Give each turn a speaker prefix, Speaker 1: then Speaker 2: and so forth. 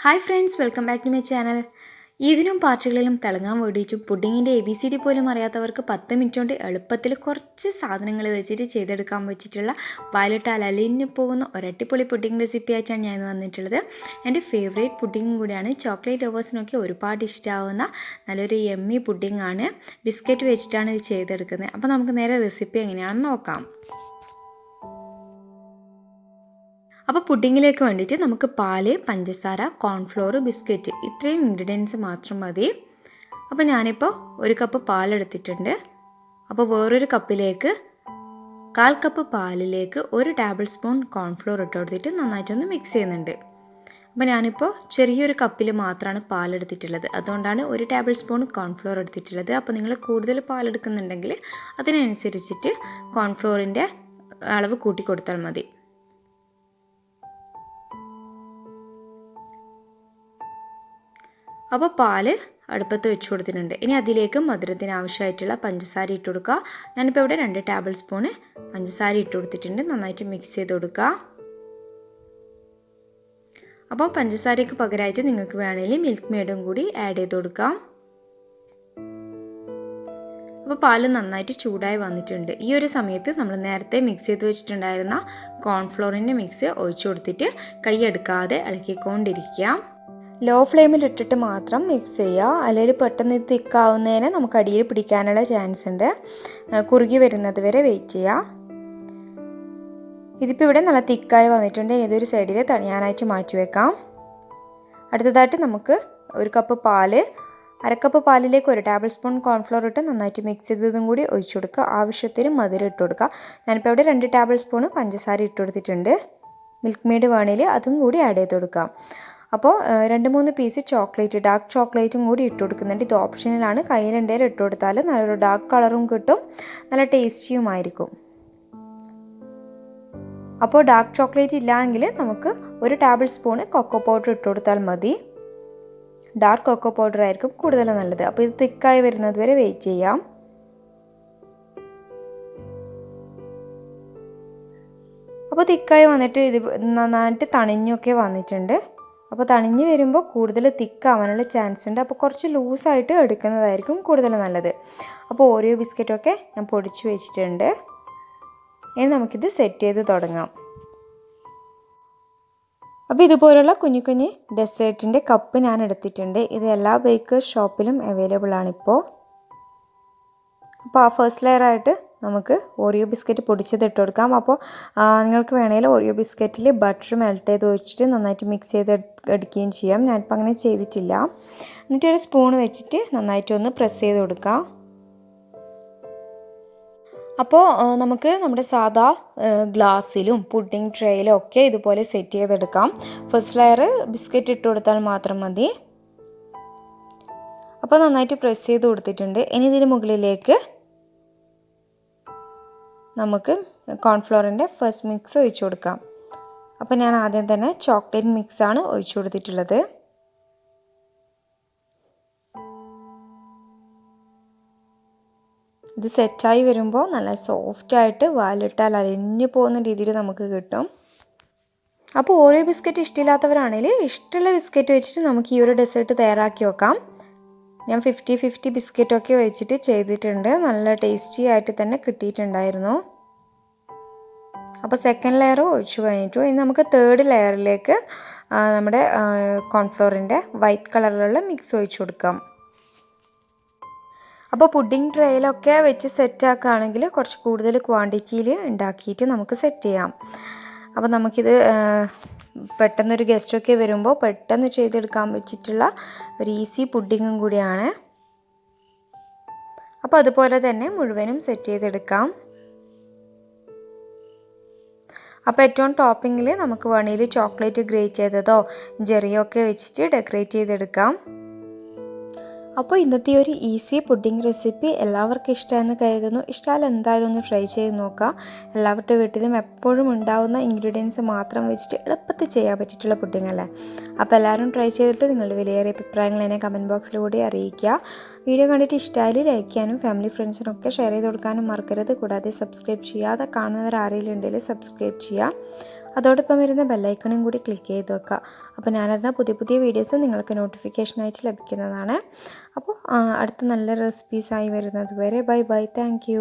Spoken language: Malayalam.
Speaker 1: Hi friends, welcome back to my channel. ഇതിനും പാർട്ടികളിലും തിളങ്ങാൻ വേണ്ടിയിട്ടും പുഡിങ്ങിൻ്റെ ABCD പോലും അറിയാത്തവർക്ക് 10 മിനിറ്റ് കൊണ്ട് എളുപ്പത്തിൽ കുറച്ച് സാധനങ്ങൾ വെച്ചിട്ട് ചെയ്തെടുക്കാൻ പറ്റിയിട്ടുള്ള വയലിട്ടാൽ അലിഞ്ഞു പോകുന്ന ഒരട്ടിപ്പൊളി പുഡിംഗ് റെസിപ്പി ആയിട്ടാണ് ഞാൻ വന്നിട്ടുള്ളത്. എൻ്റെ ഫേവറേറ്റ് പുഡിങ്ങും കൂടിയാണ്. ചോക്ലേറ്റ് ലവേഴ്സിനൊക്കെ ഒരുപാട് ഇഷ്ടമാവുന്ന നല്ലൊരു യമ്മി പുഡിംഗ് ആണ്. ബിസ്ക്കറ്റ് വെച്ചിട്ടാണ് ഇത് ചെയ്തെടുക്കുന്നത്. അപ്പോൾ നമുക്ക് നേരെ റെസിപ്പി എങ്ങനെയാണെന്ന് നോക്കാം. അപ്പോൾ പുഡിങ്ങിലേക്ക് വേണ്ടിയിട്ട് നമുക്ക് പാല്, പഞ്ചസാര, കോൺഫ്ലോർ, ബിസ്ക്കറ്റ് ഇത്രയും ഇൻഗ്രീഡിയൻസ് മാത്രം മതി. അപ്പോൾ ഞാനിപ്പോൾ ഒരു കപ്പ് പാലെടുത്തിട്ടുണ്ട്. അപ്പോൾ വേറൊരു കപ്പിലേക്ക് 1/4 കപ്പ് പാലിലേക്ക് 1 ടേബിൾ സ്പൂൺ കോൺഫ്ലോർ ഇട്ട് കൊടുത്തിട്ട് നന്നായിട്ടൊന്ന് മിക്സ് ചെയ്യുന്നുണ്ട്. അപ്പോൾ ഞാനിപ്പോൾ ചെറിയൊരു കപ്പിൽ മാത്രമാണ് പാലെടുത്തിട്ടുള്ളത്. അതുകൊണ്ടാണ് 1 ടേബിൾ സ്പൂൺ കോൺഫ്ലോർ എടുത്തിട്ടുള്ളത്. അപ്പോൾ നിങ്ങൾ കൂടുതൽ പാലെടുക്കുന്നുണ്ടെങ്കിൽ അതിനനുസരിച്ചിട്ട് കോൺഫ്ലോറിൻ്റെ അളവ് കൂട്ടി കൊടുത്താൽ മതി. അപ്പോൾ പാല് അടുപ്പത്ത് വെച്ച് കൊടുത്തിട്ടുണ്ട്. ഇനി അതിലേക്ക് മധുരത്തിന് ആവശ്യമായിട്ടുള്ള പഞ്ചസാര ഇട്ട് കൊടുക്കുക. ഞാനിപ്പോൾ ഇവിടെ 2 ടേബിൾ സ്പൂൺ പഞ്ചസാര ഇട്ട് കൊടുത്തിട്ടുണ്ട്. നന്നായിട്ട് മിക്സ് ചെയ്ത് കൊടുക്കുക. അപ്പോൾ പഞ്ചസാരയ്ക്ക് പകരമായിട്ട് നിങ്ങൾക്ക് വേണമെങ്കിൽ മിൽക്ക് മെയ്ഡും കൂടി ആഡ് ചെയ്ത് കൊടുക്കാം. അപ്പോൾ പാല് നന്നായിട്ട് ചൂടായി വന്നിട്ടുണ്ട്. ഈ ഒരു സമയത്ത് നമ്മൾ നേരത്തെ മിക്സ് ചെയ്ത് വെച്ചിട്ടുണ്ടായിരുന്ന കോൺഫ്ലോറിൻ്റെ മിക്സ് ഒഴിച്ചു കൊടുത്തിട്ട് കൈ എടുക്കാതെ ഇളക്കിക്കൊണ്ടിരിക്കുക. ലോ ഫ്ലെയിമിൽ ഇട്ടിട്ട് മാത്രം മിക്സ് ചെയ്യുക. അല്ലെങ്കിൽ പെട്ടെന്ന് ഇത് തിക്കാവുന്നതിന് നമുക്ക് അടിയിൽ പിടിക്കാനുള്ള ചാൻസ് ഉണ്ട്. കുറുകി വരുന്നത് വരെ വെയിറ്റ് ചെയ്യുക. ഇതിപ്പോൾ ഇവിടെ നല്ല തിക്കായി വന്നിട്ടുണ്ട്. ഇതൊരു സൈഡിൽ തണിയാനായിട്ട് മാറ്റി വെക്കാം. അടുത്തതായിട്ട് നമുക്ക് 1 കപ്പ് പാല്, 1/2 കപ്പ് പാലിലേക്ക് 1 ടേബിൾ സ്പൂൺ കോൺഫ്ലോർ ഇട്ട് നന്നായിട്ട് മിക്സ് ചെയ്തതും കൂടി ഒഴിച്ചു കൊടുക്കുക. ആവശ്യത്തിന് മധുരം ഇട്ട് കൊടുക്കുക. ഞാനിപ്പോൾ ഇവിടെ 2 ടേബിൾ സ്പൂൺ പഞ്ചസാര ഇട്ട് കൊടുത്തിട്ടുണ്ട്. മിൽക്ക് മെയ്ഡ് വേണമെങ്കിൽ അതും കൂടി ആഡ് ചെയ്ത് കൊടുക്കാം. അപ്പോൾ 2-3 പീസ് ചോക്ലേറ്റ്, ഡാർക്ക് ചോക്ലേറ്റും കൂടി ഇട്ട് കൊടുക്കുന്നുണ്ട്. ഇത് ഓപ്ഷനിലാണ്. കയ്യിലുണ്ടെങ്കിൽ ഇട്ട് കൊടുത്താൽ നല്ലൊരു ഡാർക്ക് കളറും കിട്ടും, നല്ല ടേസ്റ്റിയുമായിരിക്കും. അപ്പോൾ ഡാർക്ക് ചോക്ലേറ്റ് ഇല്ലെങ്കിൽ നമുക്ക് 1 ടേബിൾ സ്പൂൺ കൊക്കോ പൗഡർ ഇട്ട് കൊടുത്താൽ മതി. ഡാർക്ക് കൊക്കോ പൗഡർ ആയിരിക്കും കൂടുതൽ നല്ലത്. അപ്പോൾ ഇത് തിക്കായി വരുന്നത് വരെ വെയിറ്റ് ചെയ്യാം. അപ്പോൾ തിക്കായി വന്നിട്ട് ഇത് നന്നായിട്ട് തണിഞ്ഞൊക്കെ വന്നിട്ടുണ്ട്. അപ്പോൾ തണിഞ്ഞ് വരുമ്പോൾ കൂടുതൽ തിക്കാവാനുള്ള ചാൻസ് ഉണ്ട്. അപ്പോൾ കുറച്ച് ലൂസായിട്ട് എടുക്കുന്നതായിരിക്കും കൂടുതൽ നല്ലത്. അപ്പോൾ ഓറിയോ ബിസ്ക്കറ്റൊക്കെ ഞാൻ പൊടിച്ച് വെച്ചിട്ടുണ്ട്. ഇനി നമുക്കിത് സെറ്റ് ചെയ്ത് തുടങ്ങാം. അപ്പോൾ ഇതുപോലുള്ള കുഞ്ഞു കുഞ്ഞ് ഡെസേർട്ടിൻ്റെ കപ്പ് ഞാൻ എടുത്തിട്ടുണ്ട്. ഇത് എല്ലാ ബേക്കേഴ്സ് ഷോപ്പിലും അവൈലബിൾ ആണിപ്പോൾ. അപ്പോൾ ഫസ്റ്റ് ലെയറായിട്ട് നമുക്ക് ഓറിയോ ബിസ്ക്കറ്റ് പൊടിച്ചത് ഇട്ട് കൊടുക്കാം. അപ്പോൾ നിങ്ങൾക്ക് വേണമെങ്കിൽ ഓറിയോ ബിസ്ക്കറ്റിൽ ബട്ടർ മെൽറ്റ് ചെയ്ത് വെച്ചിട്ട് നന്നായിട്ട് മിക്സ് ചെയ്ത് എടുക്കുകയും ചെയ്യാം. ഞാനിപ്പോൾ അങ്ങനെ ചെയ്തിട്ടില്ല. എന്നിട്ടൊരു സ്പൂൺ വെച്ചിട്ട് നന്നായിട്ടൊന്ന് പ്രസ് ചെയ്ത് കൊടുക്കാം. അപ്പോൾ നമുക്ക് നമ്മുടെ സാധാ ഗ്ലാസ്സിലും പുഡിംഗ് ട്രേയിലും ഒക്കെ ഇതുപോലെ സെറ്റ് ചെയ്തെടുക്കാം. ഫസ്റ്റ് ലെയർ ബിസ്ക്കറ്റ് ഇട്ട് കൊടുത്താൽ മാത്രം മതി. അപ്പോൾ നന്നായിട്ട് പ്രസ് ചെയ്ത് കൊടുത്തിട്ടുണ്ട്. ഇനി ഇതിന് മുകളിലേക്ക് നമുക്ക് കോൺഫ്ലോറിൻ്റെ ഫസ്റ്റ് മിക്സ് ഒഴിച്ചു കൊടുക്കാം. അപ്പോൾ ഞാൻ ആദ്യം തന്നെ ചോക്ലേറ്റ് മിക്സാണ് ഒഴിച്ചു കൊടുത്തിട്ടുള്ളത്. ഇത് സെറ്റായി വരുമ്പോൾ നല്ല സോഫ്റ്റായിട്ട് വാലിട്ടാൽ അലിഞ്ഞു പോകുന്ന രീതിയിൽ നമുക്ക് കിട്ടും. അപ്പോൾ ഓരോ ബിസ്ക്കറ്റ് ഇഷ്ടമില്ലാത്തവരാണെങ്കിൽ ഇഷ്ടമുള്ള ബിസ്ക്കറ്റ് വെച്ചിട്ട് നമുക്ക് ഈ ഒരു ഡെസേർട്ട് തയ്യാറാക്കി വെക്കാം. ഞാൻ 50-50 ബിസ്ക്കറ്റൊക്കെ വെച്ചിട്ട് ചെയ്തിട്ടുണ്ട്. നല്ല ടേസ്റ്റി ആയിട്ട് തന്നെ കിട്ടിയിട്ടുണ്ടായിരുന്നു. അപ്പോൾ സെക്കൻഡ് ലെയർ ഒഴിച്ചു കഴിഞ്ഞിട്ടു. ഇനി നമുക്ക് തേർഡ് ലെയറിലേക്ക് നമ്മുടെ കോൺഫ്ലോറിൻ്റെ വൈറ്റ് കളറിലുള്ള മിക്സ് ഒഴിച്ചു കൊടുക്കാം. അപ്പോൾ പുഡിംഗ് ട്രേയിലൊക്കെ വെച്ച് സെറ്റാക്കുകയാണെങ്കിൽ കുറച്ച് കൂടുതൽ ക്വാണ്ടിറ്റിയിൽ ഉണ്ടാക്കിയിട്ട് നമുക്ക് സെറ്റ് ചെയ്യാം. അപ്പോൾ നമുക്കിത് പെട്ടെന്നൊരു ഗസ്റ്റൊക്കെ വരുമ്പോൾ പെട്ടെന്ന് ചെയ്തെടുക്കാൻ പറ്റിയിട്ടുള്ള ഒരു ഈസി പുഡിങ്ങും കൂടിയാണ്. അപ്പോൾ അതുപോലെ തന്നെ മുഴുവനും സെറ്റ് ചെയ്തെടുക്കാം. അപ്പോൾ ഏറ്റവും ടോപ്പിങ്ങിൽ നമുക്ക് വേണമെങ്കിൽ ചോക്ലേറ്റ് ഗ്രേറ്റ് ചെയ്തതോ ജെറിയോ ഒക്കെ വെച്ചിട്ട് ഡെക്കറേറ്റ് ചെയ്തെടുക്കാം. അപ്പോൾ ഇന്നത്തെ ഒരു ഈസി പുഡിംഗ് റെസിപ്പി എല്ലാവർക്കും ഇഷ്ടമെന്ന് കരുതുന്നു. ഇഷ്ടമായാലും എന്തായാലും ഒന്ന് ട്രൈ ചെയ്ത് നോക്കാം. എല്ലാവരുടെ വീട്ടിലും എപ്പോഴും ഉണ്ടാകുന്ന ഇൻഗ്രീഡിയൻസ് മാത്രം വെച്ചിട്ട് എളുപ്പത്തിൽ ചെയ്യാൻ പറ്റിയിട്ടുള്ള പുഡിംഗ് അല്ലേ. അപ്പോൾ എല്ലാവരും ട്രൈ ചെയ്തിട്ട് നിങ്ങളുടെ വിലയേറിയ അഭിപ്രായങ്ങൾ എന്നെ കമൻറ്റ് ബോക്സിലൂടെ അറിയിക്കുക. വീഡിയോ കണ്ടിട്ട് ഇഷ്ടമായാലും ലൈക്ക് ചെയ്യാനും ഫാമിലി ഫ്രണ്ട്സിനൊക്കെ ഷെയർ ചെയ്ത് കൊടുക്കാനും മറക്കരുത്. കൂടാതെ സബ്സ്ക്രൈബ് ചെയ്യാതെ കാണുന്നവർ ആരെങ്കിലും ഉണ്ടെങ്കിൽ സബ്സ്ക്രൈബ് ചെയ്യുക. അതോടൊപ്പം വരുന്ന ബെല്ലൈക്കണും കൂടി ക്ലിക്ക് ചെയ്ത് വെക്കുക. അപ്പോൾ ഞാനിരുന്ന പുതിയ പുതിയ വീഡിയോസ് നിങ്ങൾക്ക് നോട്ടിഫിക്കേഷനായിട്ട് ലഭിക്കുന്നതാണ്. അപ്പോൾ അടുത്ത നല്ല റെസിപ്പീസായി വരുന്നത് വരെ ബൈ ബൈ. താങ്ക്